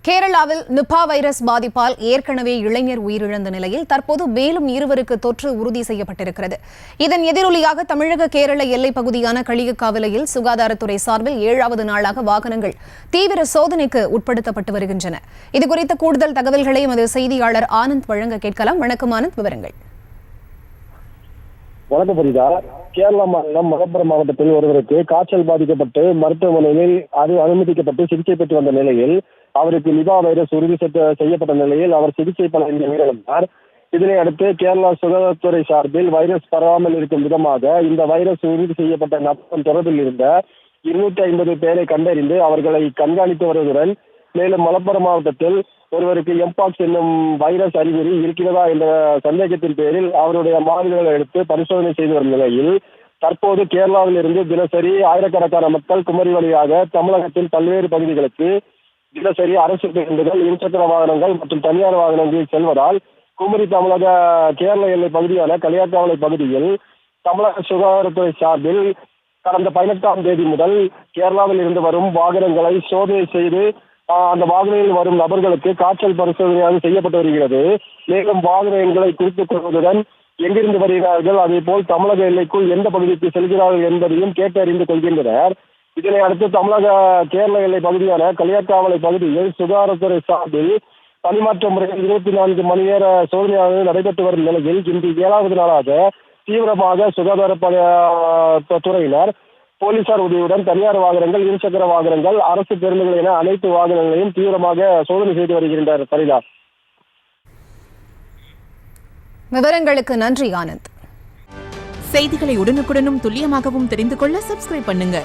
கேரளாவில் Nipah virus பாதிப்பால் ஏற்கனவே இளைஞர் உயிரிழந்த நிலையில் தற்போது மேலும் 2 தொற்று உறுதி செய்யப்பட்டிருக்கிறது. இதன் எதிரொலியாக தமிழக கேரள எல்லைப் பகுதியான களியக்காவிலையில் சுகாதாரத்துறை சார்பில் 7வது நாளாக வாகனங்கள் தீவிர சோதனைக்கு உட்படுத்தப்பட்டு வருகின்றன. இதுகுறித்த கூடுதல் தகவல்களை எமது செய்தியாளர் ஆனந்த் வழங்க கேட்கலாம். வணக்கம் ஆனந்த், விவரங்கள். வணக்கம் புரிதா. கேரள மாநிலம் மலப்புரம் மாவட்டத்தில் ஒருவருக்கு காய்ச்சல் பாதிக்கப்பட்டு மருத்துவமனையில் அனுமதிக்கப்பட்டு சிகிச்சை பெற்று வந்த நிலையில் அவருக்கு நிபா வைரஸ் உறுதி செய்யப்பட்ட நிலையில் அவர் சிகிச்சை பலனின்றி உயிரிழந்தார். இதனை அடுத்து கேரளா சுகாதாரத்துறை சார்பில் வைரஸ் பரவாமல் இருக்கும் விதமாக இந்த வைரஸ் உறுதி செய்யப்பட்ட நபர் தொடர்பில் இருந்த 250 பேரை கண்டறிந்து அவர்களை கண்காணித்து வருவதுடன் மேலும் மலப்புரம் மாவட்டத்தில் ஒருவருக்கு எம்பாக்ஸ் என்னும் வைரஸ் அறிகுறி இருக்கிறதா என்ற சந்தேகத்தின் பேரில் அவருடைய மாதிரிகளை எடுத்து பரிசோதனை செய்து வரும் நிலையில் தற்போது கேரளாவில் இருந்து தினசரி ஆயிரக்கணக்கான மக்கள் குமரி வழியாக தமிழகத்தின் பல்வேறு பகுதிகளுக்கு தினசரி அரசு பேருந்துகள், இருசக்கர வாகனங்கள் மற்றும் தனியார் வாகனங்களில் செல்வதால் குமரி தமிழக கேரள எல்லை பகுதியான களியாக்காவளை பகுதியில் தமிழக சுகாதாரத்துறை சார்பில் கடந்த 18ஆம் தேதி முதல் கேரளாவில் இருந்து வரும் வாகனங்களை சோதனை செய்து அந்த வாகனங்களில் வரும் நபர்களுக்கு காய்ச்சல் பரிசோதனையாக செய்யப்பட்டு வருகிறது. மேலும் வாகன எண்களை குறித்துக் கொள்வதுடன் எங்கிருந்து வருகிறார்கள், அதே போல் தமிழக எல்லைக்குள் எந்த பகுதிக்கு செல்கிறார்கள் என்பதையும் கேட்டறிந்து கொள்கின்றனர். இதனை அடுத்து தமிழக கேரள எல்லை பகுதியான களியாக்காவளை பகுதியில் சுகாதாரத்துறை சார்பில் பணிமாற்ற முறையில் 24 மணி நேர சோதனையானது நடைபெற்று வரும் நிலையில் இன்று 7வது நாளாக தீவிரமாக சுகாதார துறையினர் போலீசார் உதவியுடன் தனியார் வாகனங்கள், இருசக்கர வாகனங்கள், அரசு பேருந்துகள் என அனைத்து வாகனங்களையும் தீவிரமாக சோதனை செய்து வருகின்றனர். சரிதா. விவரங்களுக்கு நன்றி ஆனந்த். செய்திகளை உடனுக்குடனும் துல்லியமாகவும் தெரிந்து கொள்ள சப்ஸ்கிரைப் பண்ணுங்க.